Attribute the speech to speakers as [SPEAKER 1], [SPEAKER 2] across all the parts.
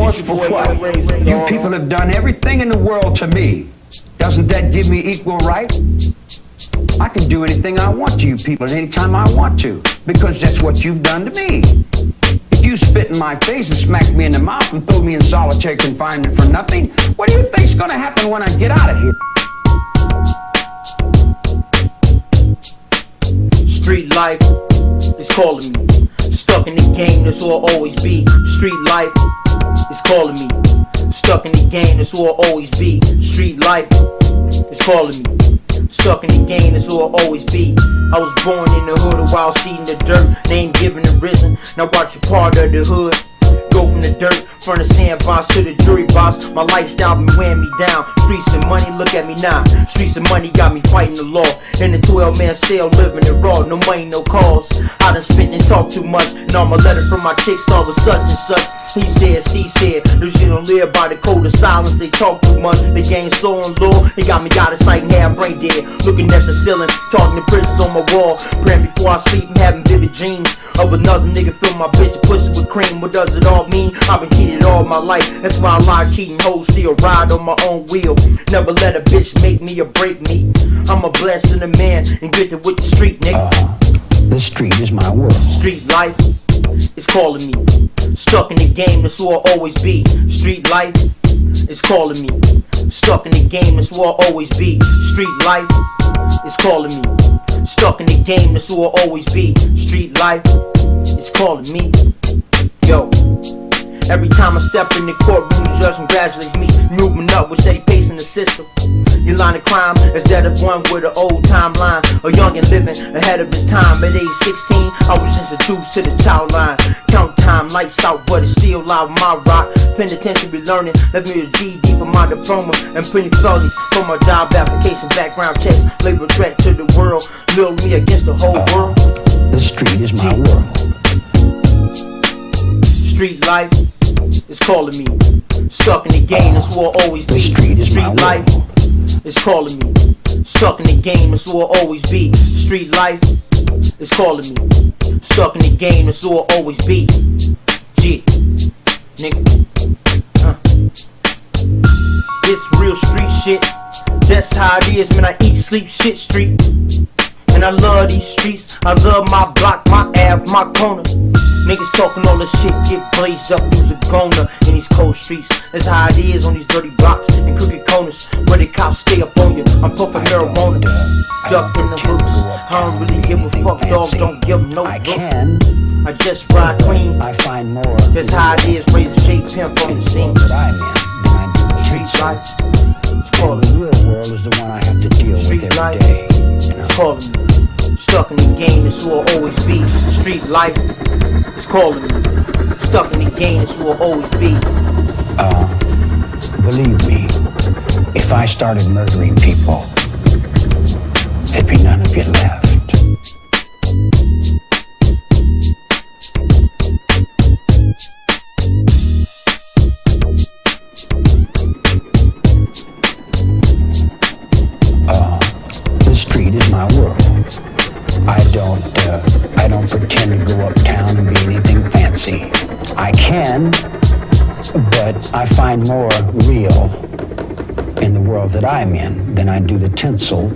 [SPEAKER 1] remorse for what? You people have done everything in the world to me. Doesn't that give me equal right? I can do anything I want to you people at any time I want to, because that's what you've done to me. If you spit in my face and smack me in the mouth and throw me in solitary confinement for nothing, what do you think's gonna happen when I get out of here?
[SPEAKER 2] Street life is calling me. Stuck in the game, that's who I'll always be. Street life is calling me. Stuck in the game, that's who I'll always be. Street life is calling me. Stuck in the game, that's who I'll always be. I was born in the hood, a wild seed in the dirt. They ain't giving the risen. Now watch you part of the hood. Go from the dirt, from the sandbox to the jury box. My lifestyle been weighing me down. Streets and money, look at me now. Streets and money got me fighting the law. In a 12-man cell, living it raw. No money, no calls. I done spent and talked too much. And all my letter from my chick start with such and such. He said, she said, those you don't live by the code of silence. They talk too much, they gain soul and law. They got me out of sight and half brain dead. Looking at the ceiling, talking to prisons on my wall. Praying before I sleep and having vivid dreams of another nigga fill my bitch and pussy with cream. What does it all mean? I've been cheated all my life. That's why I lie, cheating hoes, still ride on my own wheel. Never let a bitch make me or break me. I'm a blessing a man and get it with the street, nigga.
[SPEAKER 1] The street is my world.
[SPEAKER 2] Street life is calling me. Stuck in the game, that's who I'll always be. Street life is calling me. Stuck in the game, that's who I'll always be. Street life is calling me. Stuck in the game, that's who I'll always be. Street life is calling me. Yo. Every time I step in the courtroom, the judge congratulates me. Moving up with steady pace in the system. Your line of crime is that of one with an old timeline. A youngin' living ahead of his time. At age 16, I was introduced to the child line. Count time, lights out, but it's still live on my rock. Penitentiary learning, left me a GD for my diploma. And plenty felonies for my job application, background checks. Labor threat to the world, lure me against the whole world.
[SPEAKER 1] The street is my world.
[SPEAKER 2] Street life is calling me. Stuck in the game, that's who I'll always be. Street life is calling me. Stuck in the game, that's who I'll always be. Street life is calling me. Stuck in the game, that's who I'll always be. Yeah, nigga. It's real street shit. That's how it is, man. I eat, sleep, shit street. And I love these streets. I love my block, my Ave, my corner. Niggas talking all the shit, get blazed up, use a goner in these cold streets. That's how it is on these dirty blocks and crooked corners where the cops stay up on you. I'm puffing marijuana, duck in the hooks. I don't really give a fuck, dog, don't give no look. I just ride clean.
[SPEAKER 1] I find more.
[SPEAKER 2] That's how it is, raising J Pimp on the scene. Street life, it's calling
[SPEAKER 1] the real world is the one I have to deal with every day.
[SPEAKER 2] It's calling me. Stuck in the game, that's who I'll always be. Street life is calling me. Stuck in the game, that's who I'll always be.
[SPEAKER 1] Believe me, if I started murdering people, there'd be none of you left. The street is my world. I don't pretend to go uptown and be anything fancy. I can, but I find more real in the world that I'm in than I do the tinsel.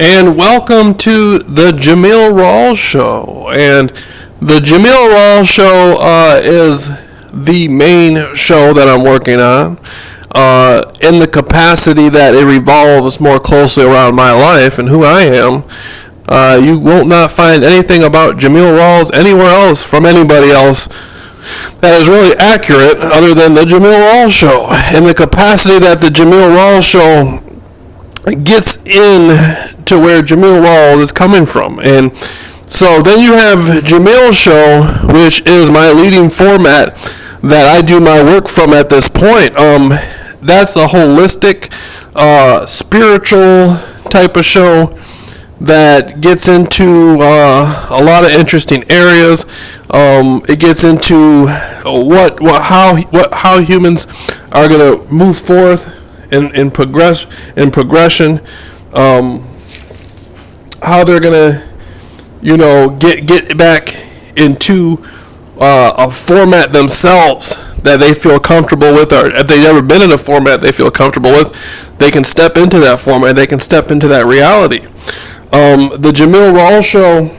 [SPEAKER 3] And welcome to the Jameel Rawls Show. And the Jameel Rawls Show is the main show that I'm working on in the capacity that it revolves more closely around my life and who I am. You won't not find anything about Jameel Rawls anywhere else from anybody else that is really accurate other than the Jameel Rawls Show. In the capacity that the Jameel Rawls Show gets in to where Jameel Rawls is coming from. And so then you have Jameel Show, which is my leading format that I do my work from at this point. That's a holistic, spiritual type of show that gets into a lot of interesting areas. It gets into how humans are going to move forth in progression. How they're going to, get back into a format themselves that they feel comfortable with, or if they've ever been in a format they feel comfortable with, they can step into that format, they can step into that reality. The Jameel Rawls Show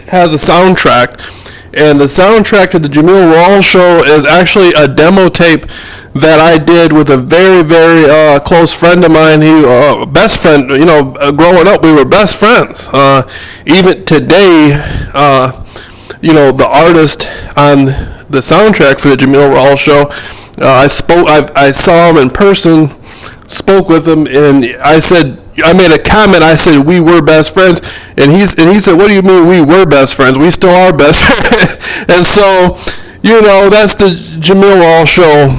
[SPEAKER 3] has a soundtrack, and the soundtrack to the Jameel Rawls Show is actually a demo tape that I did with a very, very close friend of mine. He, best friend, growing up, we were best friends. Even today, the artist on the soundtrack for the Jameel Rawls Show, I saw him in person, spoke with him, and I made a comment. I said we were best friends, and he said, "What do you mean we were best friends? We still are best friends." And so, that's the Jameel Rawls Show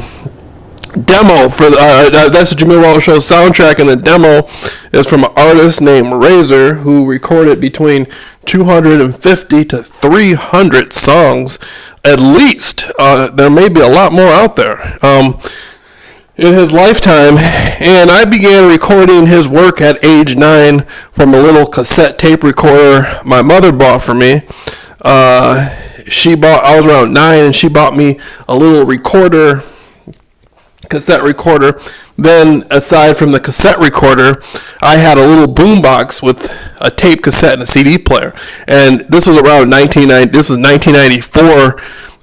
[SPEAKER 3] demo that's the Jameel Rawls Show soundtrack, and the demo is from an artist named Razor, who recorded between 250 to 300 songs, at least. There may be a lot more out there. In his lifetime, and I began recording his work at age 9 from a little cassette tape recorder my mother bought for me. I was around 9, and she bought me a little cassette recorder. Then, aside from the cassette recorder, I had a little boombox with a tape cassette and a CD player. And this was around 1990. This was 1994.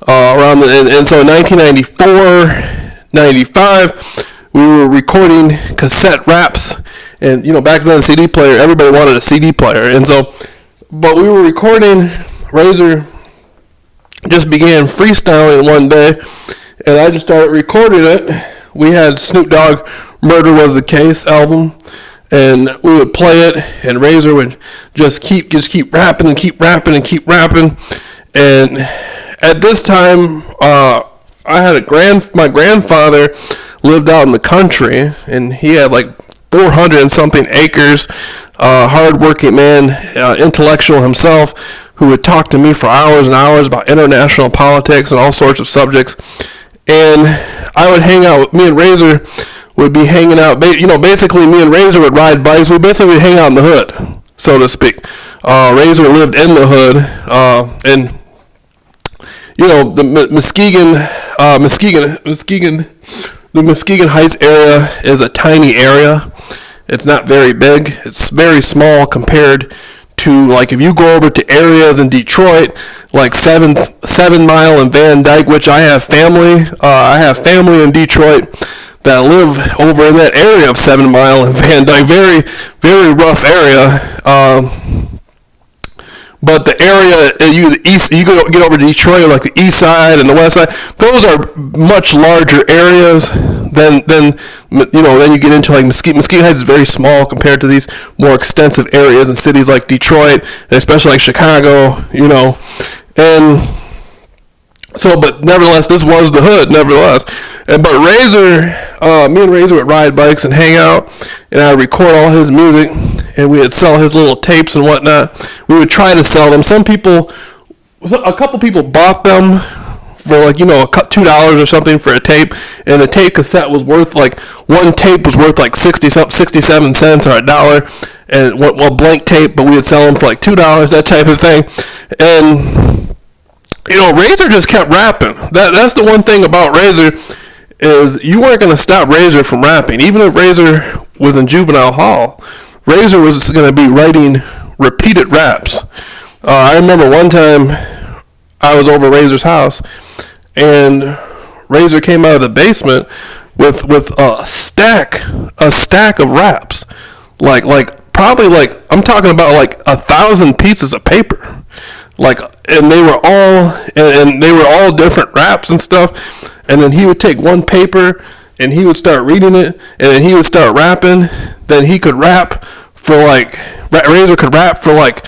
[SPEAKER 3] And so in 1994. 95, we were recording cassette raps, and back then the CD player, everybody wanted a CD player, and so, but we were recording. Razor just began freestyling one day, and I just started recording it. We had Snoop Dogg "Murder Was the Case" album, and we would play it, and Razor would just keep rapping and keep rapping and keep rapping. And at this time, I had my grandfather lived out in the country, and he had like 400 and something acres, hard-working man, intellectual himself, who would talk to me for hours and hours about international politics and all sorts of subjects. And I would hang out, me and Razor would be hanging out, basically me and Razor would ride bikes. We basically would hang out in the hood, so to speak. Razor lived in the hood, and the Muskegon Heights area is a tiny area. It's not very big. It's very small compared to, like, if you go over to areas in Detroit, like 7 Mile and Van Dyke, which I have family in Detroit that live over in that area of 7 Mile and Van Dyke. Very, very rough area. But the area, you get over to Detroit, like the east side and the west side, those are much larger areas than you get into like Mesquite. Mesquite Heights is very small compared to these more extensive areas in cities like Detroit, and especially like Chicago, and so, but nevertheless, this was the hood, nevertheless. But me and Razor would ride bikes and hang out, and I would record all his music, and we would sell his little tapes and whatnot. We would try to sell them. A couple people bought them for like, $2 or something for a tape, and the tape cassette was worth like, one tape was worth like 67 cents or $1, and blank tape, but we would sell them for like $2, that type of thing. And Razor just kept rapping. That's the one thing about Razor, is you weren't going to stop Razor from rapping. Even if Razor was in juvenile hall, Razor was going to be writing repeated raps. I remember one time I was over Razor's house, and Razor came out of the basement with a stack of raps, like probably like, I'm talking about like 1,000 pieces of paper, and they were all different raps and stuff. And then he would take one paper and he would start reading it, and then he would start rapping. Then he could rap for Razor could rap for like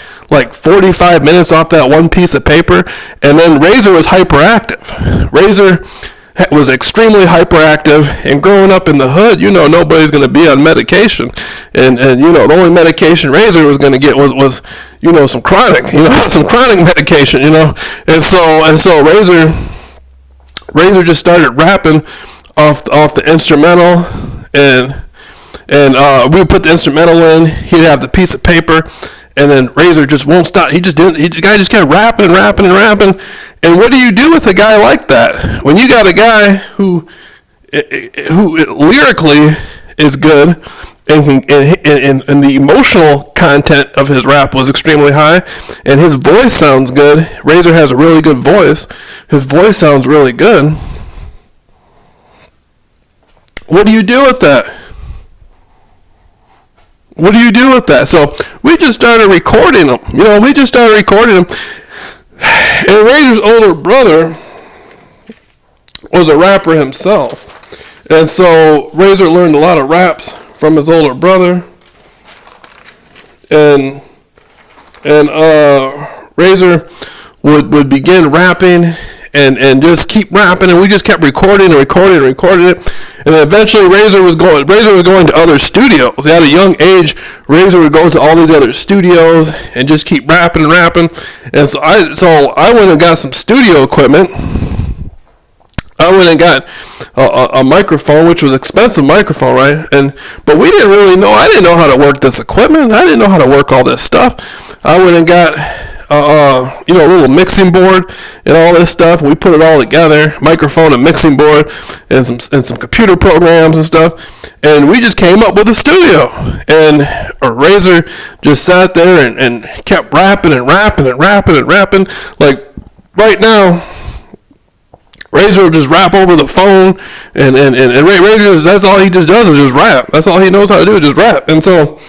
[SPEAKER 3] 45 minutes off that one piece of paper. And then Razor was hyperactive. Razor was extremely hyperactive, and growing up in the hood, nobody's going to be on medication, and the only medication Razor was going to get was some chronic, some chronic medication, and so Razor just started rapping off the instrumental, and we would put the instrumental in. He'd have the piece of paper, and then Razor just won't stop. The guy just kept rapping and rapping and rapping. And what do you do with a guy like that? When you got a guy who lyrically is good, and the emotional content of his rap was extremely high, and his voice sounds good. Razor has a really good voice. His voice sounds really good. What do you do with that? What do you do with that? So we just started recording them. And Razor's older brother was a rapper himself. And so Razor learned a lot of raps from his older brother. And Razor would begin rapping and just keep rapping, and we just kept recording it. And then eventually Razor was going to other studios. At a young age, Razor would go to all these other studios and just keep rapping. And so I went and got some studio equipment. I went and got a microphone, which was an expensive microphone, right? But we didn't really know. I didn't know how to work this equipment. I didn't know how to work all this stuff. I went and got a little mixing board and all this stuff. We put it all together, microphone and mixing board, and some computer programs and stuff. And we just came up with a studio. And Razor just sat there and kept rapping. Like right now, Razor will just rap over the phone, and Razor, that's all he just does is just rap. That's all he knows how to do is just rap. And so,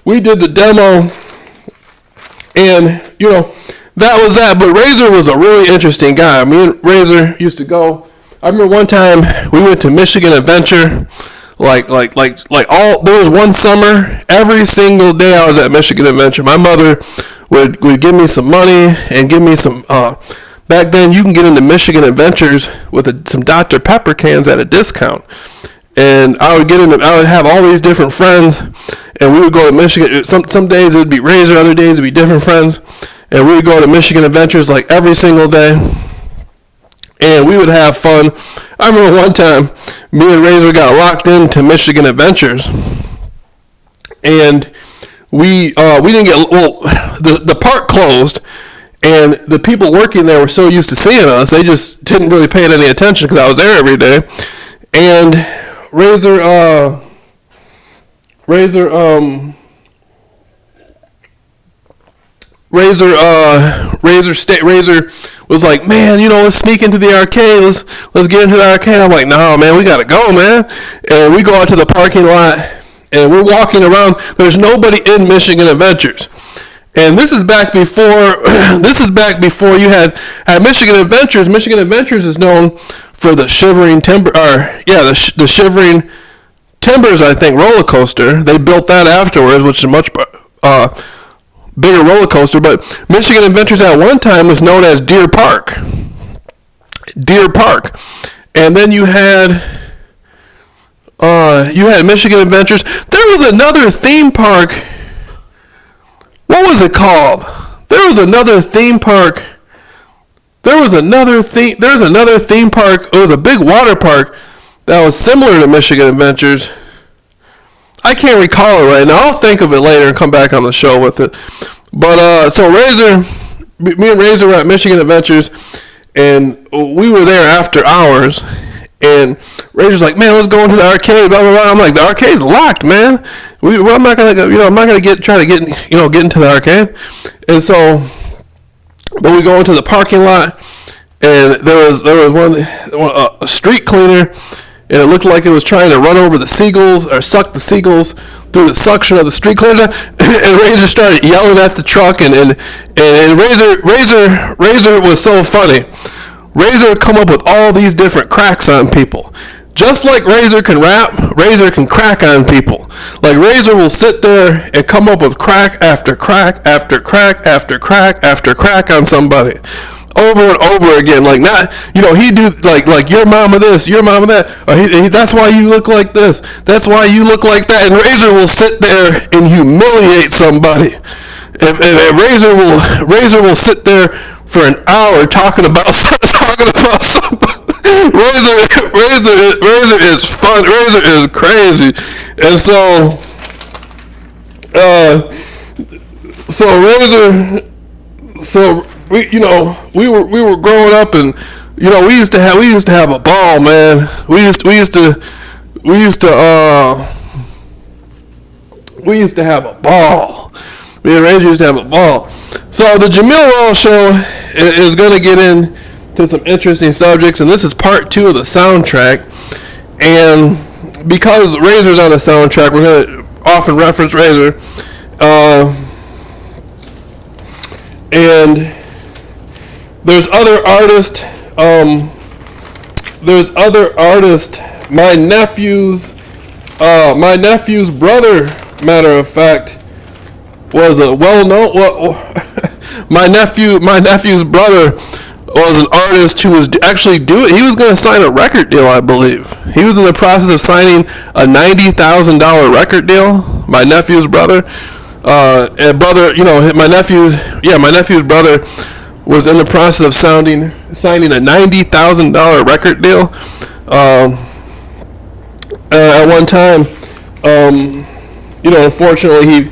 [SPEAKER 3] we did the demo, and that was that. But Razor was a really interesting guy. Me and Razor used to go. I remember one time we went to Michigan Adventure. There was one summer, every single day I was at Michigan Adventure. My mother would give me some money and give me some. Back then, you can get into Michigan Adventures with some Dr. Pepper cans at a discount. And I would have all these different friends, and we would go to Michigan. Some days it would be Razor, other days it would be different friends, and we would go to Michigan Adventures like every single day, and we would have fun. I remember one time, me and Razor got locked into Michigan Adventures, and we didn't get, the park closed, and the people working there were so used to seeing us, they just didn't really pay any attention because I was there every day. And Razor was like, man, let's sneak into the arcade. Let's get into the arcade. I'm like, no, man, we gotta go, man. And we go out to the parking lot, and we're walking around. There's nobody in Michigan Adventures. And this is back before you had Michigan Adventures. Michigan Adventures is known for the Shivering the Shivering Timbers, I think, roller coaster. They built that afterwards, which is a much bigger roller coaster. But Michigan Adventures at one time was known as Deer Park. And then you had Michigan Adventures. There was another theme park. What was it called? There was another theme park. There's another theme park. It was a big water park that was similar to Michigan Adventures. I can't recall it right now. I'll think of it later and come back on the show with it. But so me and Razor were at Michigan Adventures, and we were there after hours. And Razor's like, man, let's go into the arcade. Blah blah blah. I'm like, the arcade's locked, man. I'm not gonna try to get into the arcade. And so, but we go into the parking lot, and there was a street cleaner, and it looked like it was trying to run over the seagulls or suck the seagulls through the suction of the street cleaner. And Razor started yelling at the truck, and Razor was so funny. Razor would come up with all these different cracks on people. Just like Razor can rap, Razor can crack on people. Like Razor will sit there and come up with crack after crack after crack after crack after crack on somebody. over and over again. Like, not, he do like your mama this, your mama that, or that's why you look like this, that's why you look like that. And Razor will sit there and humiliate somebody. If Razor will sit there for an hour talking about somebody. Razor is fun. Razor is crazy. And so Razor, we were growing up, and we used to have a ball, man. We used to have a ball. Me and Razor used to have a ball. So the Jameel Rawls Show is going to get into some interesting subjects, and this is part 2 of the soundtrack. And because Razor's on the soundtrack, we're going to often reference Razor. And there's other artists. My nephew's brother, matter of fact, was a well-known. My nephew's brother was an artist who was actually he was going to sign a record deal, I believe. He was in the process of signing a $90,000 record deal. My nephew's brother, my nephew's brother was in the process of signing a $90,000 record deal. At one time, unfortunately,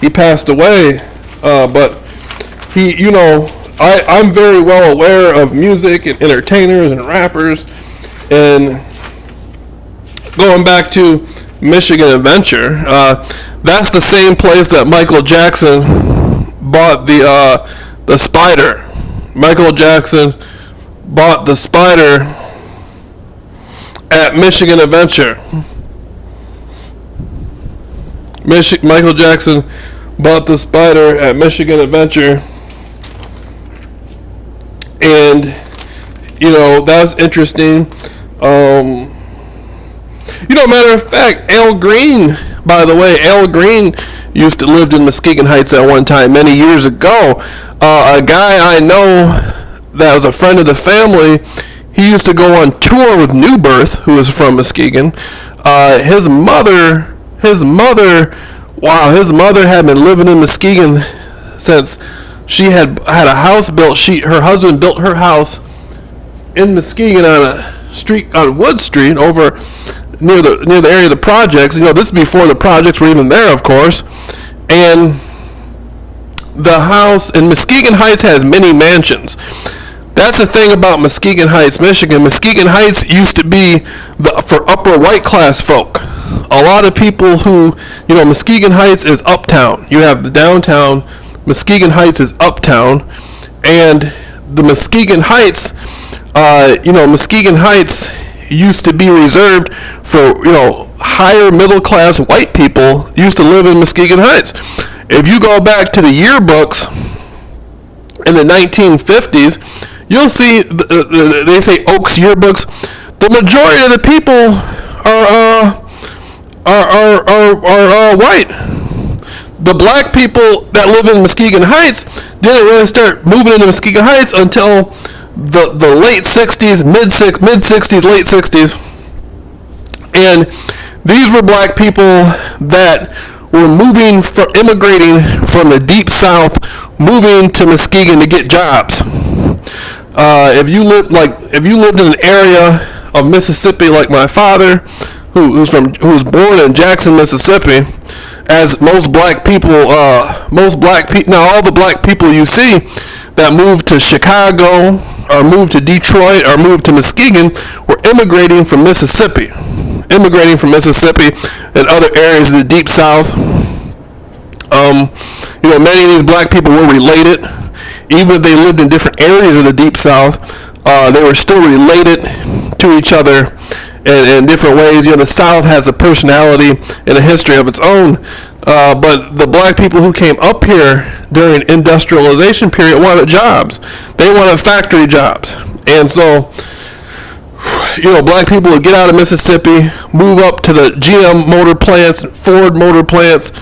[SPEAKER 3] he passed away. But I'm very well aware of music and entertainers and rappers, and going back to Michigan Adventure, that's the same place that Michael Jackson bought the Spider. Michael Jackson bought the Spider at Michigan Adventure. Michael Jackson bought the Spider at Michigan Adventure, and that's interesting. Matter of fact, Al Green, by the way, Al Green used to live in Muskegon Heights at one time, many years ago. A guy I know that was a friend of the family, he used to go on tour with New Birth, who was from Muskegon. His mother had been living in Muskegon since she had a house built. Her husband built her house in Muskegon on Wood Street over near the area of the projects. This is before the projects were even there, of course. And the house in Muskegon Heights has many mansions. That's the thing about Muskegon Heights, Michigan. Muskegon Heights used to be for upper white class folk. A lot of people who, Muskegon Heights is uptown. You have the downtown. Muskegon Heights is uptown. And the Muskegon Heights, Muskegon Heights used to be reserved for, higher middle class white people used to live in Muskegon Heights. If you go back to the yearbooks in the 1950s, you'll see, they say Oaks yearbooks, the majority of the people are white. The black people that live in Muskegon Heights didn't really start moving into Muskegon Heights until the late 60s, mid 60s, late 60s. And these were black people that were immigrating from the deep south, moving to Muskegon to get jobs. If you lived in an area of Mississippi like my father, who was born in Jackson, Mississippi, as most black people, now all the black people you see that moved to Chicago or moved to Detroit or moved to Muskegon were immigrating from Mississippi and other areas of the deep south. Many of these black people were related. Even if they lived in different areas of the deep south, they were still related to each other in different ways. The South has a personality and a history of its own. But the black people who came up here during industrialization period wanted jobs. They wanted factory jobs. And so, black people would get out of Mississippi, move up to the GM motor plants, Ford motor plants,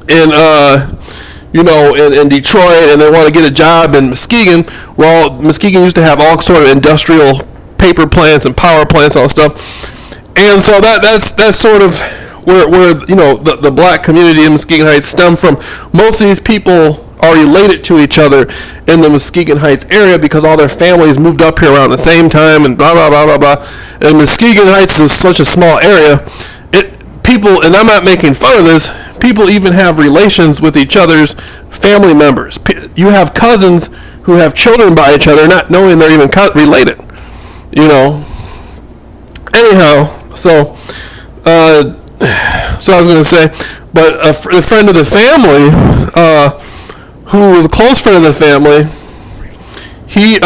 [SPEAKER 3] and in Detroit, and they want to get a job in Muskegon. Well, Muskegon used to have all sort of industrial paper plants and power plants, all that stuff. And so that's sort of where the black community in Muskegon Heights stem from. Most of these people are related to each other in the Muskegon Heights area because all their families moved up here around the same time, and blah blah blah blah blah. And Muskegon Heights is such a small area. People, and I'm not making fun of this, people even have relations with each other's family members. You have cousins who have children by each other, not knowing they're even related. Anyhow, so I was going to say, but a friend of the family, who was a close friend of the family, his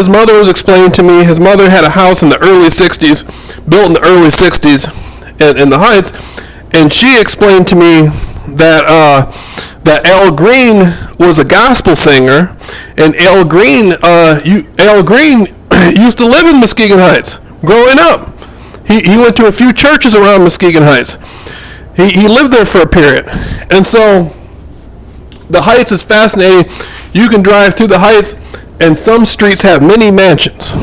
[SPEAKER 3] mother was explaining to me, his mother had a house in the early 60s, built in the early 60s in the Heights, and she explained to me that Al Green was a gospel singer, and Al Green used to live in Muskegon Heights growing up. He went to a few churches around Muskegon Heights. He lived there for a period. And so the Heights is fascinating. You can drive through the Heights, and some streets have mini mansions.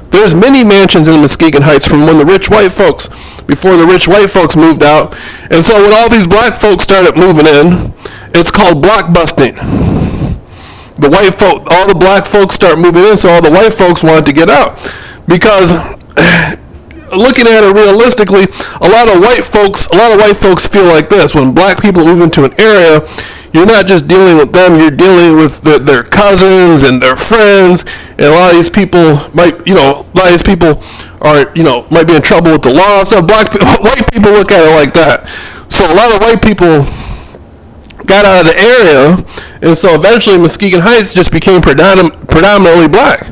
[SPEAKER 3] There's mini mansions in Muskegon Heights from when the rich white folks, before the rich white folks moved out. And so when all these black folks started moving in, it's called blockbusting. The white folk, all the black folks start moving in, so all the white folks wanted to get out. Because looking at it realistically, a lot of white folks feel like this: when black people move into an area, you're not just dealing with them, you're dealing with their cousins and their friends, and a lot of these people might be in trouble with the law. So white people look at it like that. So a lot of white people got out of the area, and so eventually Muskegon Heights just became predominantly black.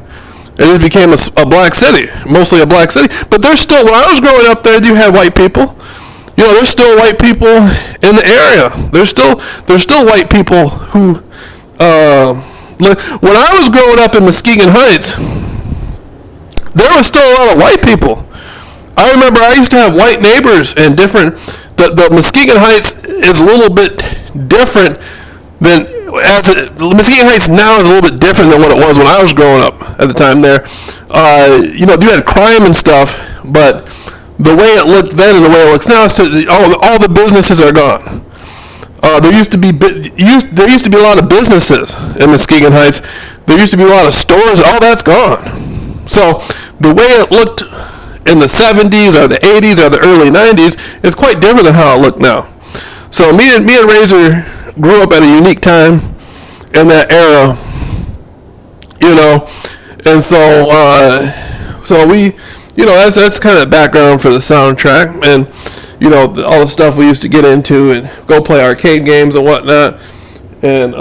[SPEAKER 3] It just became a black city, mostly a black city. But there's still, when I was growing up there, you had white people. There's still white people in the area. There's still white people who, when I was growing up in Muskegon Heights, there was still a lot of white people. I remember I used to have white neighbors and different. The Muskegon Heights is a little bit different than Muskegon Heights now is a little bit different than what it was when I was growing up at the time there. You had crime and stuff, but the way it looked then and the way it looks now, all the businesses are gone. There used to be a lot of businesses in Muskegon Heights. There used to be a lot of stores. All that's gone. So the way it looked in the 70s or the 80s or the early 90s is quite different than how it looked now. So me and Razor grew up at a unique time in that era, and so we, that's kind of background for the soundtrack, and all the stuff we used to get into and go play arcade games and whatnot, and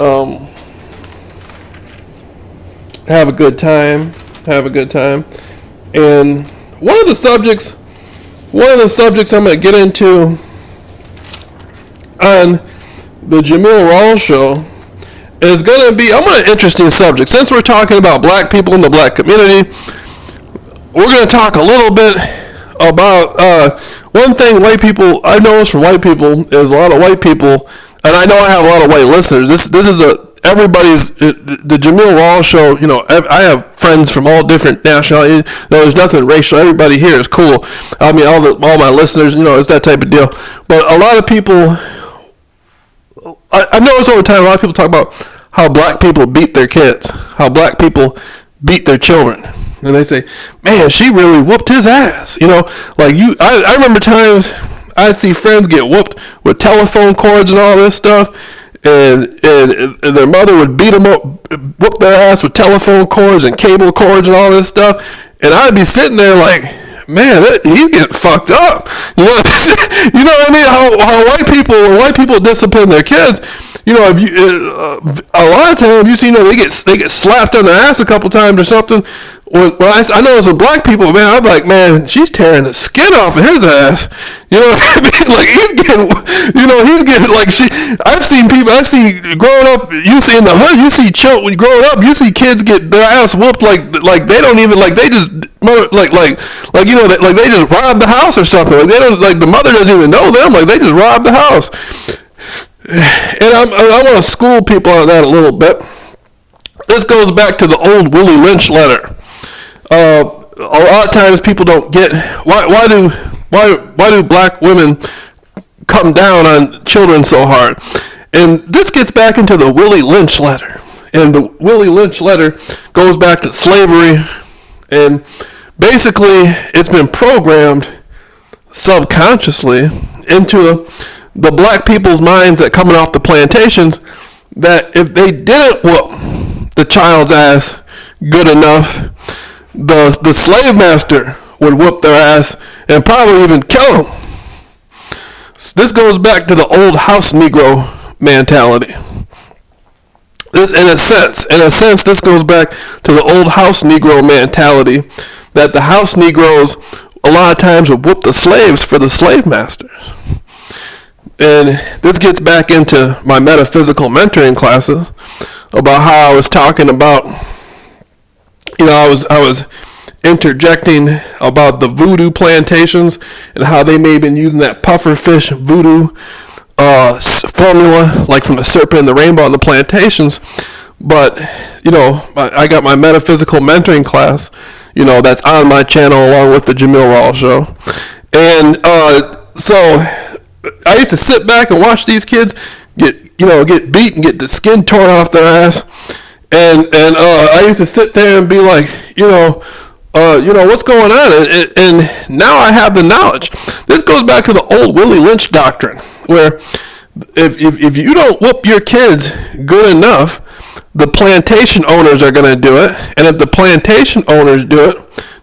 [SPEAKER 3] have a good time. And one of the subjects I'm going to get into on the Jameel Rawls show is going to be, I'm on an interesting subject. Since we're talking about black people in the black community, we're going to talk a little bit about one thing I've noticed from white people is a lot of white people, and I know I have a lot of white listeners. This is the Jameel Rawls show. I have friends from all different nationalities. There's nothing racial. Everybody here is cool. I mean, all my listeners, it's that type of deal. But a lot of people, I've noticed over time, a lot of people talk about how black people beat their kids, how black people beat their children. And they say, man, she really whooped his ass. I remember times I'd see friends get whooped with telephone cords and all this stuff. And their mother would beat them up, whoop their ass with telephone cords and cable cords and all this stuff. And I'd be sitting there like, man, he's getting fucked up. You know what I mean? How white people discipline their kids. If you a lot of times you see, they get slapped on the ass a couple times or something. I know some black people, man, I'm like, man, she's tearing the skin off of his ass. You know what I mean? Like, he's getting like, I've seen growing up, you see in the hood, you see children growing up, you see kids get their ass whooped like they don't even, like, they just, like, you know, like they just robbed the house or something. Like, they don't, like, the mother doesn't even know them, like, they just robbed the house. And I want to school people on that a little bit. This goes back to the old Willie Lynch letter. A lot of times people don't get why do black women come down on children so hard, and this gets back into the Willie Lynch letter. And the Willie Lynch letter goes back to slavery, and basically it's been programmed subconsciously into the black people's minds that coming off the plantations that if they didn't whoop the child's ass good enough, the slave master would whoop their ass and probably even kill them. This goes back to the old house Negro mentality. This, in a sense, this goes back to the old house Negro mentality that the house Negroes a lot of times would whoop the slaves for the slave masters. And this gets back into my metaphysical mentoring classes about how I was talking about, you know, I was interjecting about the voodoo plantations and how they may have been using that pufferfish voodoo formula, like from the serpent and the rainbow on the plantations. But, you know, I got my metaphysical mentoring class, you know, that's on my channel along with the Jameel Rawls show. And so I used to sit back and watch these kids get beat and get the skin torn off their ass. And I used to sit there and be like, what's going on? And now I have the knowledge. This goes back to the old Willie Lynch doctrine, where if you don't whoop your kids good enough, the plantation owners are going to do it. And if the plantation owners do it,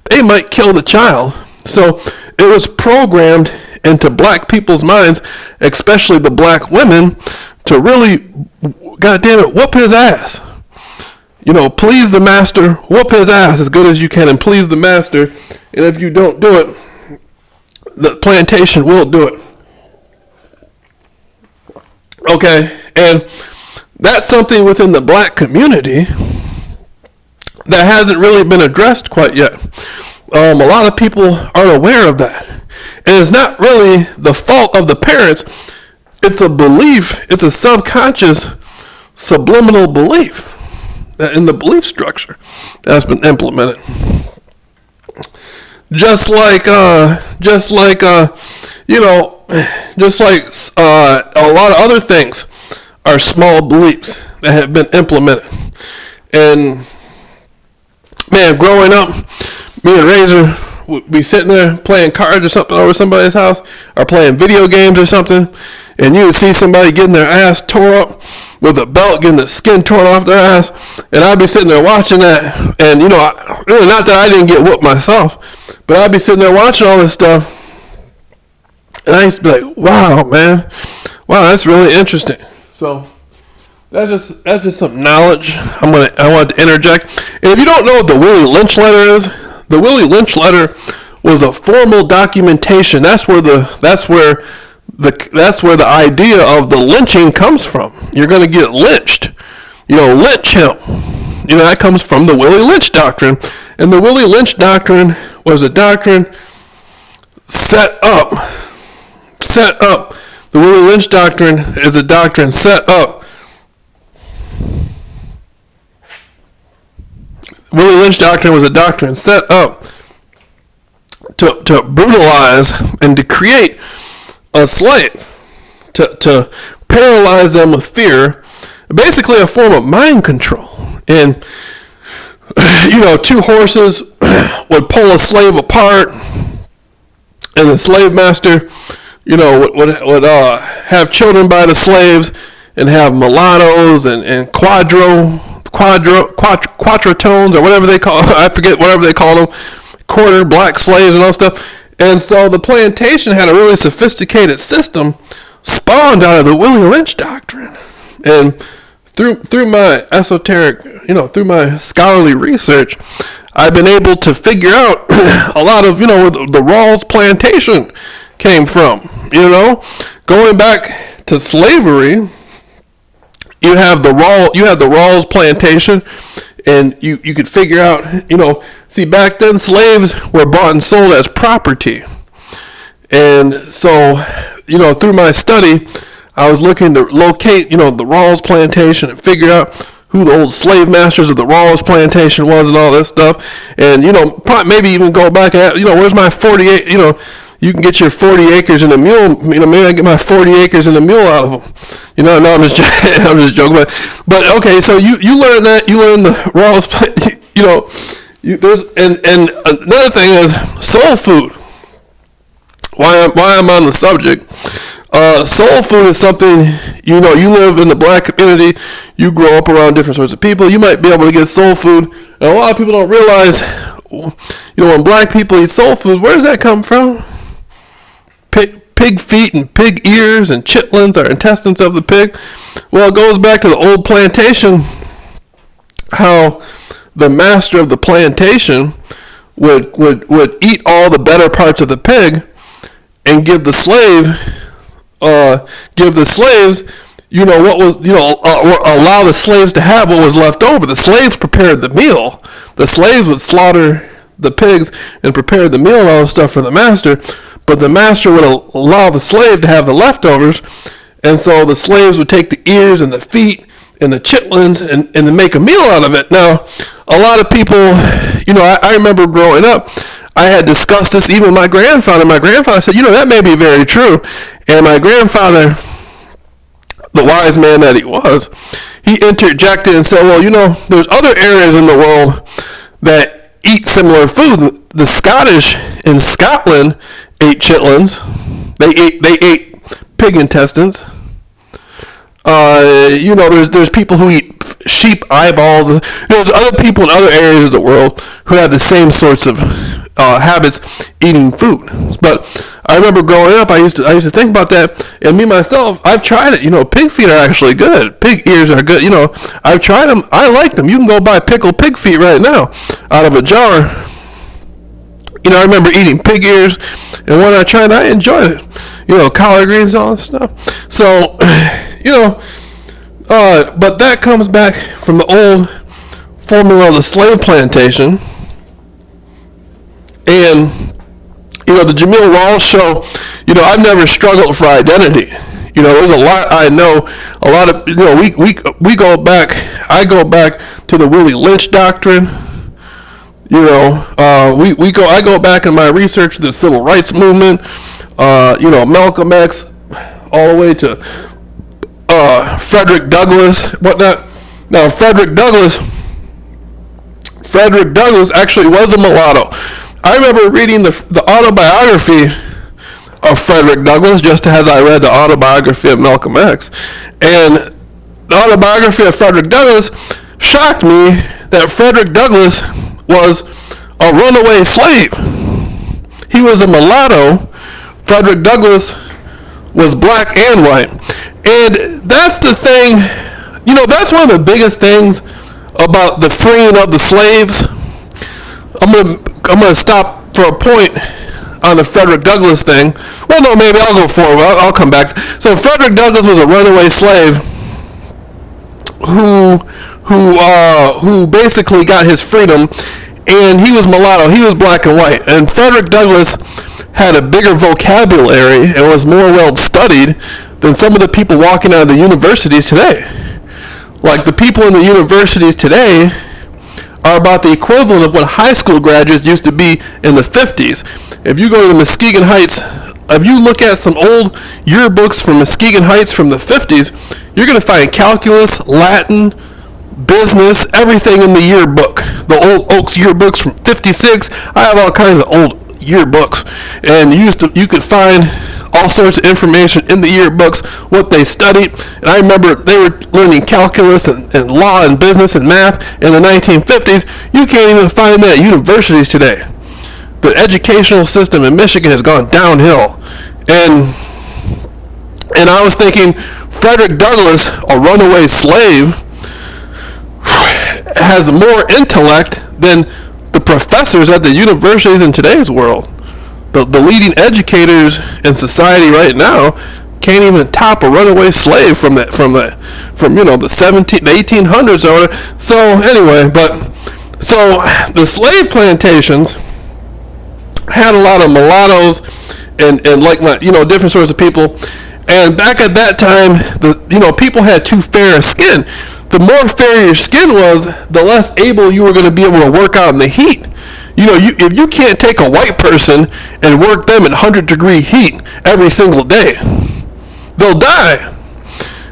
[SPEAKER 3] they might kill the child. So it was programmed into black people's minds, especially the black women, to really, goddamn it, whoop his ass. You know, please the master, whoop his ass as good as you can and please the master. And if you don't do it, the plantation will do it. Okay, and that's something within the black community that hasn't really been addressed quite yet. A lot of people aren't aware of that. And it's not really the fault of the parents. It's a belief, it's a subconscious, subliminal belief in the belief structure that's been implemented. Just like a lot of other things are small beliefs that have been implemented. And man, growing up, me and Razor would be sitting there playing cards or something over somebody's house, or playing video games or something, and you would see somebody getting their ass tore up with a belt, getting the skin torn off their ass, and I'd be sitting there watching that, and really not that I didn't get whooped myself, but I'd be sitting there watching all this stuff, and I used to be like, wow, man, wow, that's really interesting. So that's just some knowledge I wanted to interject. And if you don't know what the Willie Lynch letter is, the Willie Lynch letter was a formal documentation. That's where the idea of the lynching comes from. You're going to get lynched. Lynch him. That comes from the Willie Lynch doctrine. And the Willie Lynch doctrine was a doctrine set up. The Willie Lynch doctrine is a doctrine set up. Willie Lynch doctrine was a doctrine set up to brutalize and to create a slave, to paralyze them with fear, basically a form of mind control. And two horses would pull a slave apart, and the slave master, would have children by the slaves, and have mulattoes and quadratones, or whatever they call, I forget, whatever they call them, quarter black slaves and all stuff. And so the plantation had a really sophisticated system spawned out of the Willie Lynch doctrine. And through my esoteric, through my scholarly research, I've been able to figure out a lot of, where the Rawls plantation came from. Going back to slavery, you have the Rawls plantation, and you could figure out, see, back then slaves were bought and sold as property. And so, through my study, I was looking to locate, the Rawls plantation and figure out who the old slave masters of the Rawls plantation was and all this stuff. And, probably maybe even go back and, where's my 48, you can get your 40 acres and a mule, maybe I get my 40 acres and a mule out of them. No, I'm just I'm just joking. But okay, so you learn that, you learn the Rawls, there's, and another thing is soul food. Why I'm on the subject. Soul food is something, you live in the black community, you grow up around different sorts of people, you might be able to get soul food, and a lot of people don't realize, when black people eat soul food, where does that come from? Pig feet and pig ears and chitlins are intestines of the pig. Well, it goes back to the old plantation, how the master of the plantation would eat all the better parts of the pig and give the slaves, what was, allow the slaves to have what was left over. The slaves prepared the meal. The slaves would slaughter the pigs and prepare the meal and all the stuff for the master, but the master would allow the slave to have the leftovers, and so the slaves would take the ears and the feet and the chitlins and make a meal out of it. Now, a lot of people, I remember growing up, I had discussed this even with my grandfather. My grandfather said, that may be very true. And my grandfather, the wise man that he was, he interjected and said, well, there's other areas in the world that eat similar food. The Scottish in Scotland ate chitlins. They ate pig intestines. There's people who eat sheep eyeballs. There's other people in other areas of the world who have the same sorts of habits eating food. But I remember growing up, I used to think about that, and me myself, I've tried it. Pig feet are actually good. Pig ears are good. I've tried them. I like them. You can go buy pickled pig feet right now out of a jar. I remember eating pig ears, and when I tried it, I enjoyed it. Collard greens and all that stuff. So, but that comes back from the old formula of the slave plantation. And, the Jameel Rawls show, I've never struggled for identity. There's a lot I know, a lot of, we go back, I go back to the Willie Lynch doctrine. I go back in my research to the civil rights movement, Malcolm X, all the way to Frederick Douglass, whatnot. Now, Frederick Douglass actually was a mulatto. I remember reading the autobiography of Frederick Douglass just as I read the autobiography of Malcolm X. And the autobiography of Frederick Douglass shocked me that Frederick Douglass was a runaway slave. He was a mulatto. Frederick Douglass was black and white. And that's the thing, that's one of the biggest things about the freeing of the slaves. I'm gonna stop for a point on the Frederick Douglass thing. Well, no, maybe I'll go forward. I'll come back. So Frederick Douglass was a runaway slave who basically got his freedom, and he was mulatto. He was black and white. And Frederick Douglass had a bigger vocabulary and was more well studied than some of the people walking out of the universities today. Like, the people in the universities today are about the equivalent of what high school graduates used to be in the 50s. If you go to Muskegon Heights, if you look at some old yearbooks from Muskegon Heights from the 50s, you're going to find calculus, Latin, business, everything in the yearbook. The old Oaks yearbooks from 56. I have all kinds of old yearbooks, and you could find all sorts of information in the yearbooks, what they studied. And I remember they were learning calculus and law and business and math in the 1950s. You can't even find that at universities today. The educational system in Michigan has gone downhill. And I was thinking, Frederick Douglass, a runaway slave, has more intellect than the professors at the universities in today's world. The leading educators in society right now can't even top a runaway slave from the 1800s or whatever. So anyway, so the slave plantations had a lot of mulattoes and different sorts of people. And back at that time, people had too fair a skin. The more fair your skin was, the less able you were going to be able to work out in the heat. If you can't take a white person and work them in 100-degree heat every single day, they'll die.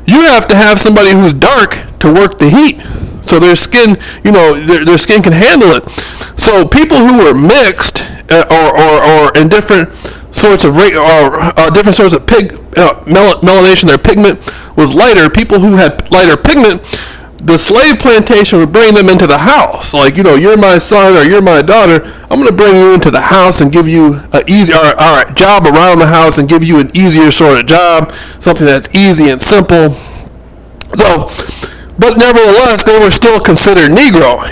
[SPEAKER 3] You have to have somebody who's dark to work the heat, so their skin, their skin can handle it. So people who were mixed or in different sorts of different sorts of melanation, their pigment was lighter. People who had lighter pigment, the slave plantation would bring them into the house. Like, you're my son or you're my daughter. I'm going to bring you into the house and give you a job around the house and give you an easier sort of job, something that's easy and simple. So, but nevertheless, they were still considered Negro.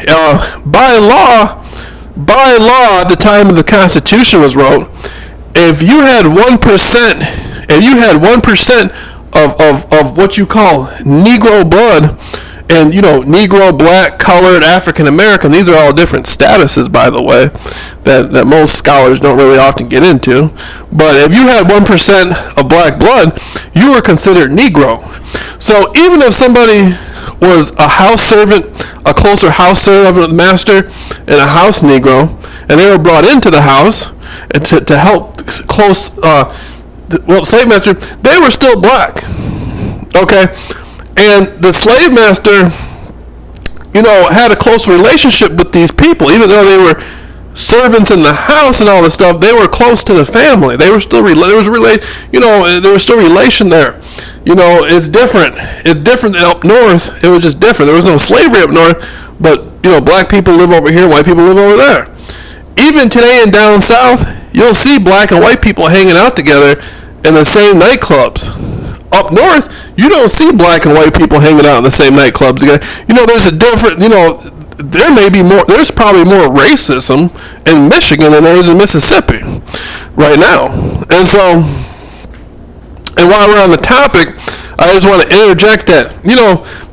[SPEAKER 3] By law, at the time the Constitution was wrote, if you had 1%, of what you call Negro blood, and Negro, black, colored, African American, these are all different statuses, by the way, that most scholars don't really often get into. But if you had 1% of black blood, you were considered Negro. So even if somebody was a house servant, a closer house servant of the master, and a house Negro, and they were brought into the house and to help slave master, they were still black. Okay? And the slave master, had a close relationship with these people. Even though they were servants in the house and all this stuff, they were close to the family. They were still there was still relation there. It's different. It's different up north. It was just different. There was no slavery up north, but black people live over here, white people live over there. Even today in down south, you'll see black and white people hanging out together in the same nightclubs. Up north, you don't see black and white people hanging out in the same nightclubs together. There's a different, there's probably more racism in Michigan than there is in Mississippi right now. And so, and while we're on the topic, I just want to interject that,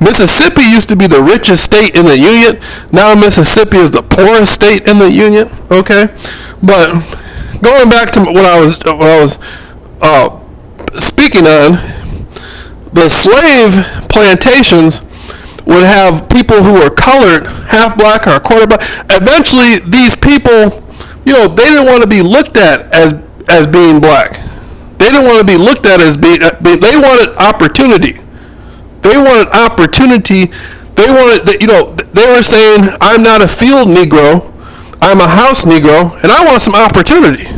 [SPEAKER 3] Mississippi used to be the richest state in the Union. Now Mississippi is the poorest state in the Union, okay? But going back to what I was speaking on, the slave plantations would have people who were colored, half black or a quarter black. Eventually, these people, they didn't want to be looked at as being black. They didn't want to be looked at as being. They wanted opportunity. They wanted opportunity. They wanted. They were saying, "I'm not a field Negro. I'm a house Negro, and I want some opportunity."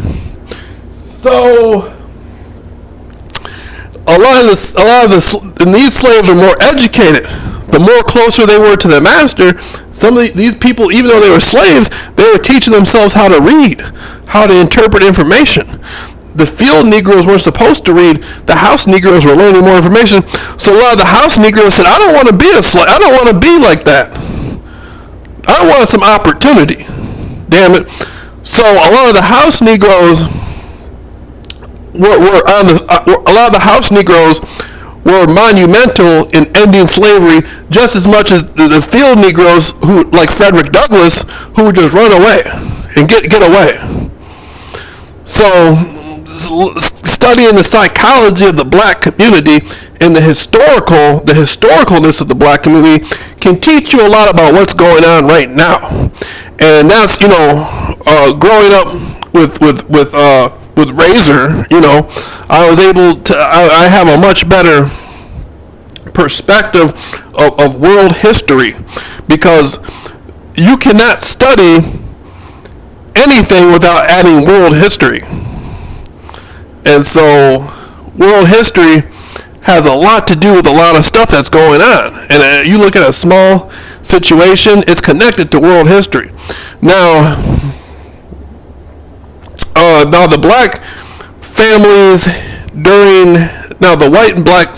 [SPEAKER 3] So. A lot of these slaves are more educated. The more closer they were to the master, some of these people, even though they were slaves, they were teaching themselves how to read, how to interpret information. The field Negroes weren't supposed to read. The house Negroes were learning more information. So a lot of the house Negroes said, "I don't want to be a slave. I don't want to be like that. I want some opportunity. Damn it." So a lot of the house Negroes a lot of the house Negroes were monumental in ending slavery just as much as the field Negroes, who, like Frederick Douglass, who would just run away and get away. So, studying the psychology of the black community and the historicalness of the black community can teach you a lot about what's going on right now. And that's, growing up with Razor, I was able to, I have a much better perspective of world history, because you cannot study anything without adding world history. And so world history has a lot to do with a lot of stuff that's going on. And you look at a small situation, it's connected to world history. Now the black families the white and black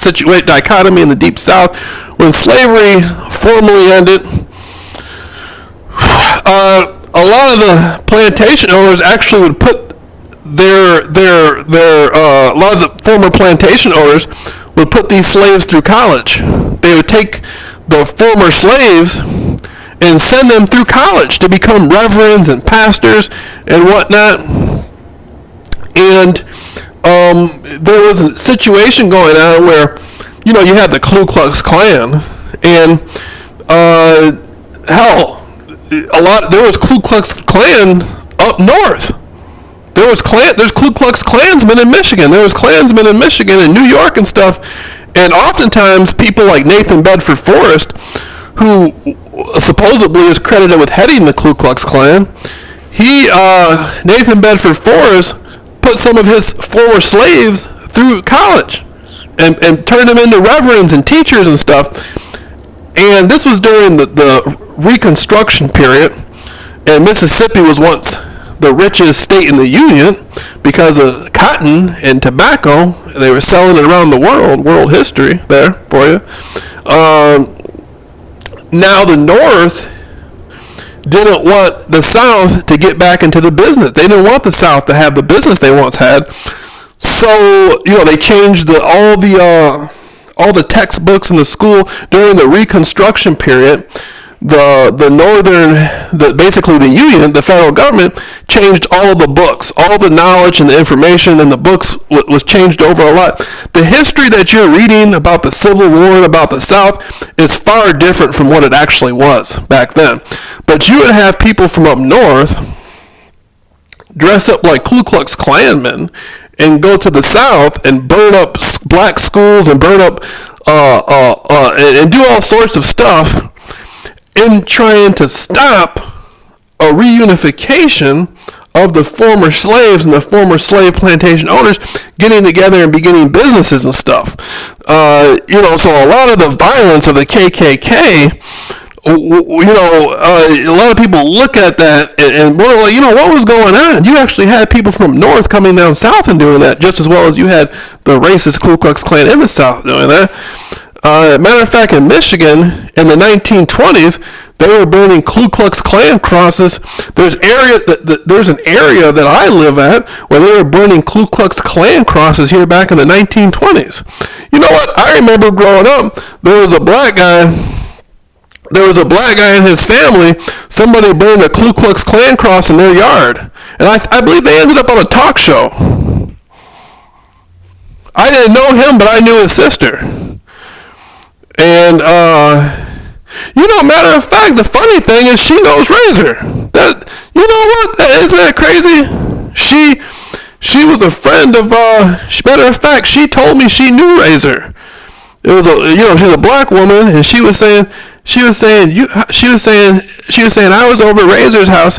[SPEAKER 3] dichotomy in the Deep South, when slavery formally ended, a a lot of the plantation owners actually would put a lot of the former plantation owners would put these slaves through college. They would take the former slaves and send them through college to become reverends and pastors and whatnot. And there was a situation going on where, you know, you had the Ku Klux Klan, and there was Ku Klux Klan up north. There's Ku Klux Klansmen in Michigan. There was Klansmen in Michigan and New York and stuff. And oftentimes people like Nathan Bedford Forrest, who supposedly is credited with heading the Ku Klux Klan, Nathan Bedford Forrest put some of his former slaves through college and turned them into reverends and teachers and stuff. And this was during the Reconstruction period, and Mississippi was once the richest state in the Union because of cotton and tobacco. They were selling it around the world history there for you. Now the North didn't want the South to get back into the business. They didn't want the South to have the business they once had. So, you know, they changed all the textbooks in the school during the Reconstruction period. Basically the Union, the federal government, changed all the books, all the knowledge and the information in the books was changed over a lot. The history that you're reading about the Civil War and about the South is far different from what it actually was back then. But you would have people from up north dress up like Ku Klux Klansmen and go to the South and burn up black schools and burn up and do all sorts of stuff in trying to stop a reunification of the former slaves and the former slave plantation owners getting together and beginning businesses and stuff. So a lot of the violence of the KKK, a lot of people look at that and wonder, like, what was going on? You actually had people from north coming down south and doing that just as well as you had the racist Ku Klux Klan in the South doing that. Matter of fact, in Michigan in the 1920s, they were burning Ku Klux Klan crosses. There's an area that I live at where they were burning Ku Klux Klan crosses here back in the 1920s. You know what? I remember growing up, there was a black guy and his family. Somebody burned a Ku Klux Klan cross in their yard, and I believe they ended up on a talk show. I didn't know him, but I knew his sister. And, matter of fact, the funny thing is she knows Razor. Isn't that crazy? She was a friend of, matter of fact, she told me she knew Razor. It was she's a black woman, and she was saying I was over at Razor's house,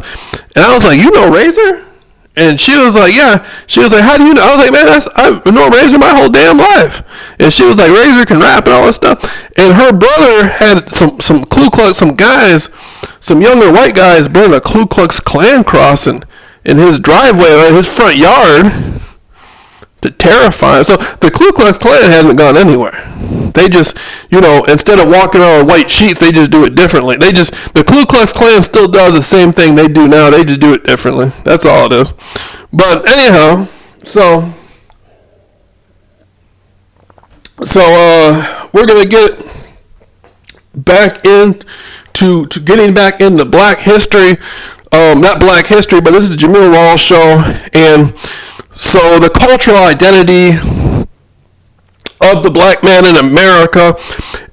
[SPEAKER 3] and I was like, you know Razor? And she was like, yeah. She was like, how do you know? I was like, man, I've known Razor my whole damn life. And she was like, Razor can rap and all that stuff. And her brother had some Ku Klux, some younger white guys burn a Ku Klux Klan cross in his driveway or his front yard to terrify him. So the Ku Klux Klan hasn't gone anywhere. They just, instead of walking on white sheets, they just do it differently. The Ku Klux Klan still does the same thing they do now. They just do it differently. That's all it is. But anyhow, so we're going to get back into getting back into black history. Not black history, but this is the Jameel Rawls show. And so the cultural identity of the black man in America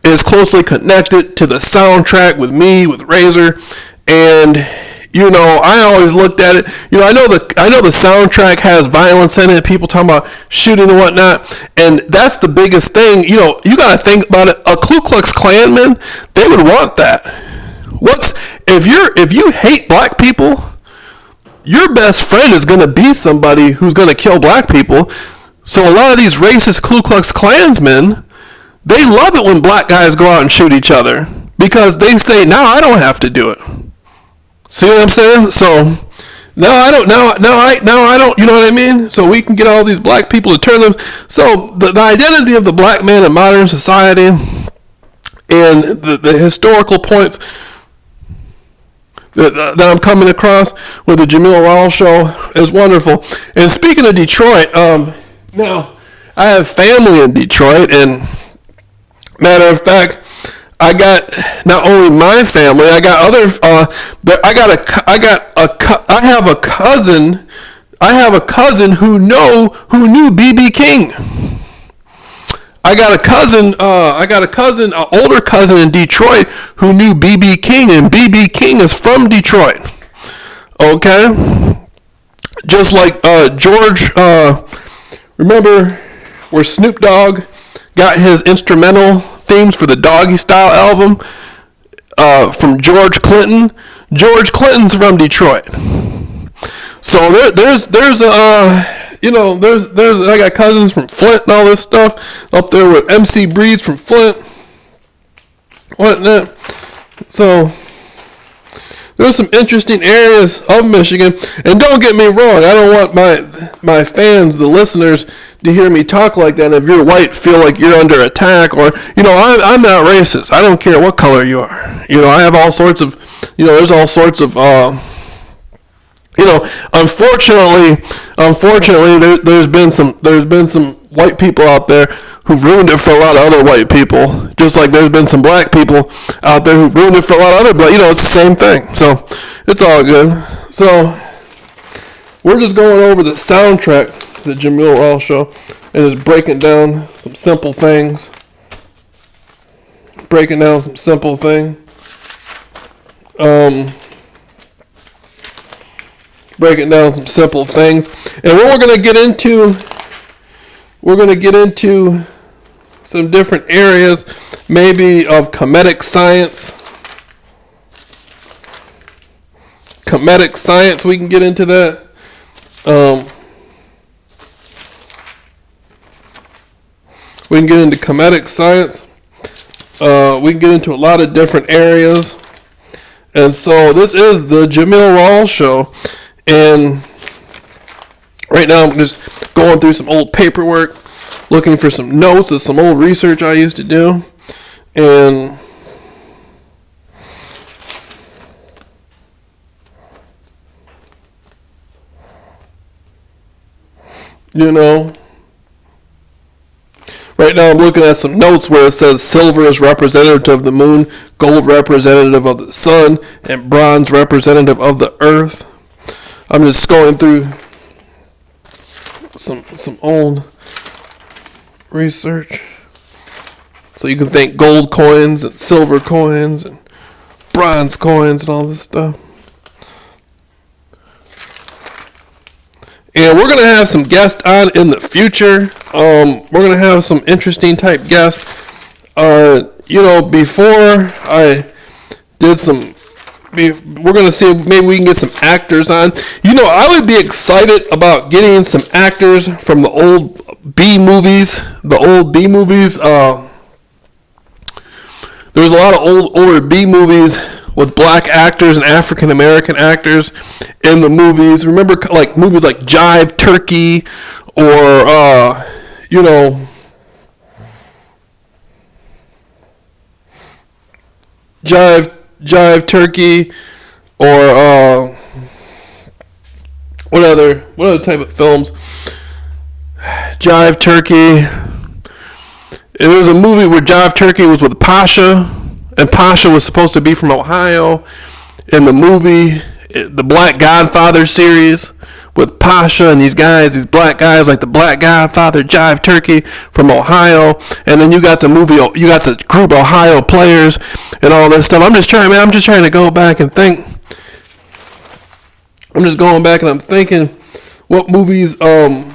[SPEAKER 3] is closely connected to the soundtrack with Razor. And I always looked at it. I know the soundtrack has violence in it. People talking about shooting and whatnot, and that's the biggest thing. You got to think about it. A Ku Klux Klanman, they would want that. If you hate black people, your best friend is going to be somebody who's going to kill black people. So a lot of these racist Ku Klux Klansmen, they love it when black guys go out and shoot each other because they say, now I don't have to do it. See what I'm saying? So now I don't, you know what I mean? So we can get all these black people to turn them. So the identity of the black man in modern society and the historical points, that I'm coming across with the Jameel Rawls show is wonderful. And speaking of Detroit, now I have family in Detroit, and matter of fact, I got not only my family, I got other. I have a cousin who knew BB King. I got a cousin, an older cousin in Detroit who knew BB King, and BB King is from Detroit. Okay, just like George. Remember where Snoop Dogg got his instrumental themes for the Doggy Style album from George Clinton? George Clinton's from Detroit. So there's I got cousins from Flint and all this stuff up there with MC Breeds from Flint. Whatnot. So there's some interesting areas of Michigan, and don't get me wrong, I don't want my fans, the listeners, to hear me talk like that. And if you're white, feel like you're under attack, or I'm not racist. I don't care what color you are. I have all sorts of, there's all sorts of. Unfortunately, there's been some white people out there who've ruined it for a lot of other white people. Just like there's been some black people out there who've ruined it for a lot of other, but it's the same thing. So it's all good. So we're just going over the soundtrack to the Jameel Rawls show and just breaking down some simple things. Breaking down some simple things. Breaking down some simple things, and what we're going to get into some different areas, maybe of comedic science. We can get into that. We can get into comedic science. We can get into a lot of different areas, and so this is the Jameel Rawls show. And right now I'm just going through some old paperwork, looking for some notes of some old research I used to do. And right now I'm looking at some notes where it says silver is representative of the moon, gold representative of the sun, and bronze representative of the earth. I'm just going through some old research. So you can think gold coins and silver coins and bronze coins and all this stuff. And we're going to have some guests on in the future. We're going to have some interesting type guests. Before I did some... We're going to see if maybe we can get some actors on. I would be excited about getting some actors from the old B movies. There's a lot of older B movies with black actors and African American actors in the movies. Remember, like movies like Jive Turkey, or Jive Turkey, or what other type of films? Jive Turkey. There was a movie where Jive Turkey was with Pasha, and Pasha was supposed to be from Ohio. In the movie, the Black Godfather series, with Pasha and these black guys like the Black Godfather, Jive Turkey from Ohio, and then you got the group Ohio Players and all this stuff. I'm just trying to go back and think. I'm just going back and I'm thinking, what movies from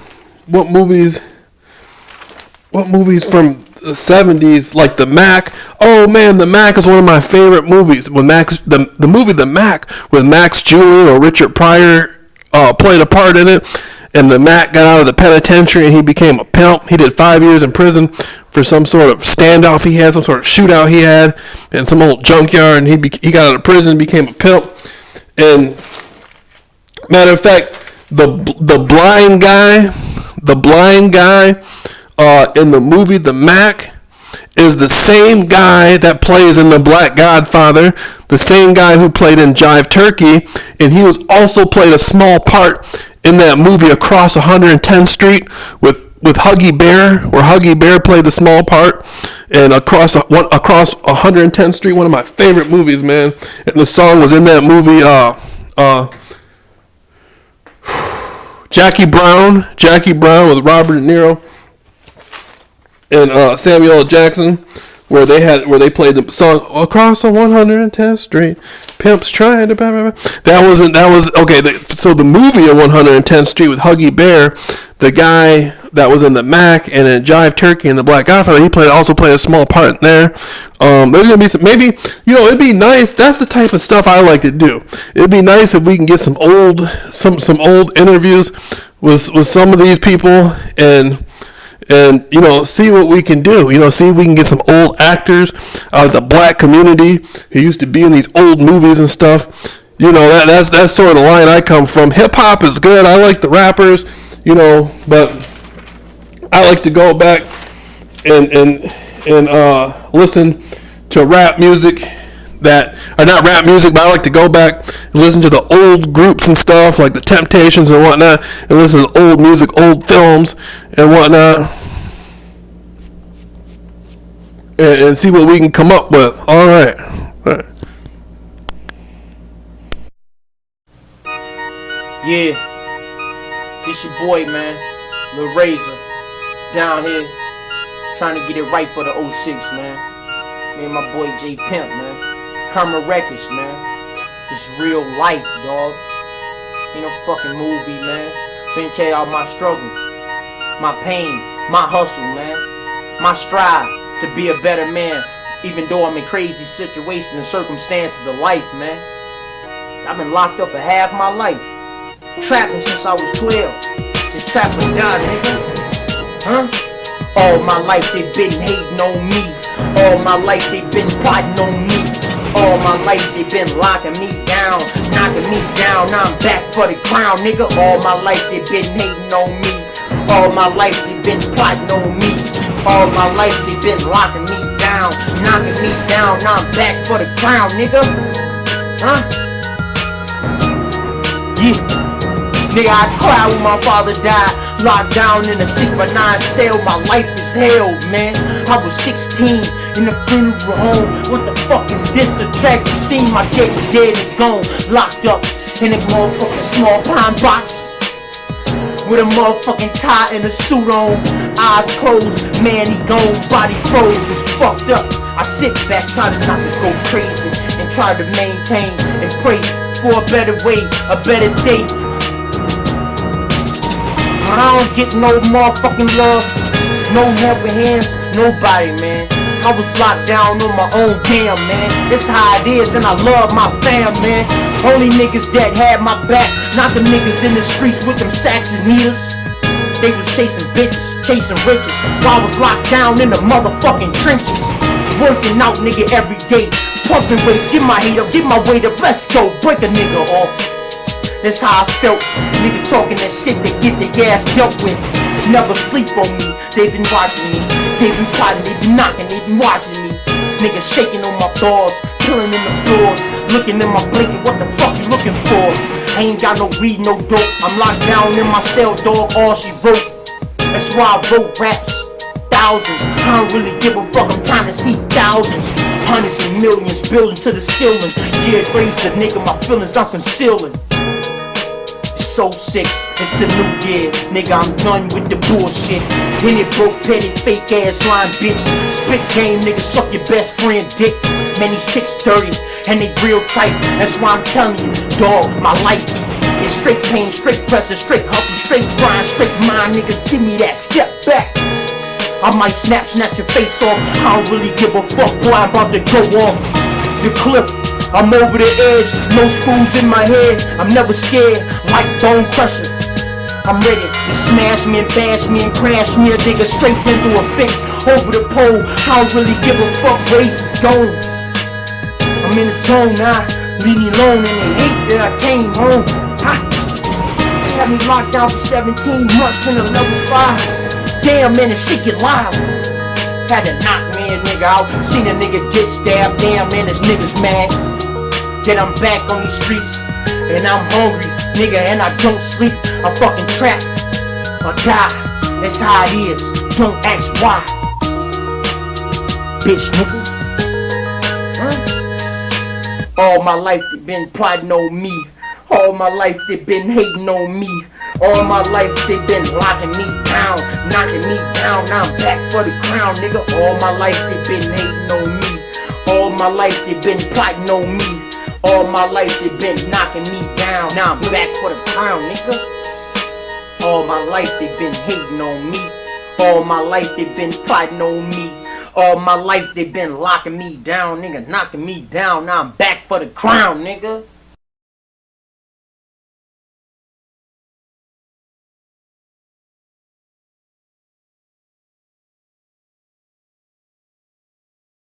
[SPEAKER 3] the 70s, like The Mac. Oh man, The Mac is one of my favorite movies. When the movie The Mac, with Max Julian or Richard Pryor played a part in it, and the Mac got out of the penitentiary and he became a pimp. He did 5 years in prison for some sort of standoff he had, some sort of shootout he had in some old junkyard, and he got out of prison and became a pimp. And matter of fact, the blind guy in the movie The Mac is the same guy that plays in The Black Godfather, the same guy who played in Jive Turkey, and he was also played a small part in that movie Across 110th Street with Huggy Bear, where Huggy Bear played the small part, and Across 110th Street, one of my favorite movies, man. And the song was in that movie, Jackie Brown with Robert De Niro and Samuel L. Jackson, where they played the song Across 110th Street, pimps trying to. That was okay. So the movie of 110th Street with Huggy Bear, the guy that was in the Mac and in Jive Turkey and The Black Godfather, he also played a small part in there. There's gonna be maybe it'd be nice. That's the type of stuff I like to do. It'd be nice if we can get some old interviews with some of these people and see what we can do. See if we can get some old actors out of the black community who used to be in these old movies and stuff. That's sort of the line I come from. Hip hop is good. I like the rappers, but I like to go back and listen to rap music not rap music, but I like to go back and listen to the old groups and stuff, like the Temptations and whatnot, and listen to old music, old films and whatnot, and see what we can come up with. All right.
[SPEAKER 2] Yeah, this your boy, man, Lil Razor, down here, trying to get it right for the 06, man. Me and my boy J Pimp, man. Karma Records, man. It's real life, dog. Ain't no fucking movie, man. Finna tell y'all my struggle, my pain, my hustle, man. My strive to be a better man, even though I'm in crazy situations and circumstances of life, man. I've been locked up for half my life. Trapping since I was 12. This trap or die, nigga. Huh? All my life they been hating on me. All my life they been plotting on me. All my life they been locking me down, knocking me down. Now I'm back for the crown, nigga. All my life they been hating on me. All my life they been plotting on me. All my life they been locking me down, knocking me down. Now I'm back for the crown, nigga. Huh? Yeah. Nigga, I cried when my father died. Locked down in a 6x9 cell. My life is hell, man. I was 16 in the funeral home. What the fuck is this? A tragic scene. My dad was dead and gone. Locked up in a motherfucking small pine box with a motherfucking tie and a suit on. Eyes closed, man, he gone. Body froze, it's fucked up. I sit back, try to not to go crazy, and try to maintain and pray for a better way, a better day. I don't get no motherfucking love, no helping hands, nobody, man. I was locked down on my own damn, man. That's how it is, and I love my fam, man. Only niggas that had my back, not the niggas in the streets with them sacks and needles. They was chasing bitches, chasing riches, while I was locked down in the motherfucking trenches. Working out, nigga, every day. Pumping weights, get my heat up, get my weight up, let's go, break a nigga off. That's how I felt. Niggas talking that shit, they get their ass dealt with. Never sleep on me, they been watching me. They been plotting, they been knocking, they been watching me. Niggas shaking on my balls, killing in the floors, looking in my blanket, what the fuck you looking for? I ain't got no weed, no dope, I'm locked down in my cell, dog, all she wrote. That's why I wrote raps, thousands. I don't really give a fuck, I'm trying to see thousands. Hundreds and millions, billions to the ceiling. Yeah, crazy nigga, my feelings I'm concealing. So 6, it's a new year, nigga, I'm done with the bullshit. Any broke, petty, fake ass line bitch. Spit game, nigga, suck your best friend dick. Man, these chicks dirty, and they real tight. That's why I'm telling you, dog, my life is straight pain, straight pressure, straight hustle, straight grind, straight mind, nigga, give me that step back. I might snatch your face off, I don't really give a fuck, boy, I'm about to go off the cliff. I'm over the edge, no screws in my head. I'm never scared, like bone crusher. I'm ready to smash me and bash me and crash me a nigga straight into a fence, over the pole. I don't really give a fuck where he's going. I'm in the zone now, leave me alone, and they hate that I came home. They had me locked down for 17 months in a level 5. Damn, man, this shit get loud. Had to knock me a nigga out. Seen a nigga get stabbed, damn man, this nigga's mad. Then I'm back on these streets, and I'm hungry, nigga, and I don't sleep. I'm fucking trapped, or die, that's how it is, don't ask why. Bitch nigga, huh? All my life they been plotting on me. All my life they been hating on me. All my life they been locking me down, knocking me down. Now I'm back for the crown, nigga. All my life they been hating on me. All my life they been plotting on me. All my life they been knocking me down. Now I'm back for the crown, nigga. All my life they been hating on me. All my life they been plotting on me. All my life they been locking me down, nigga, knocking me down. Now I'm back for the crown, nigga.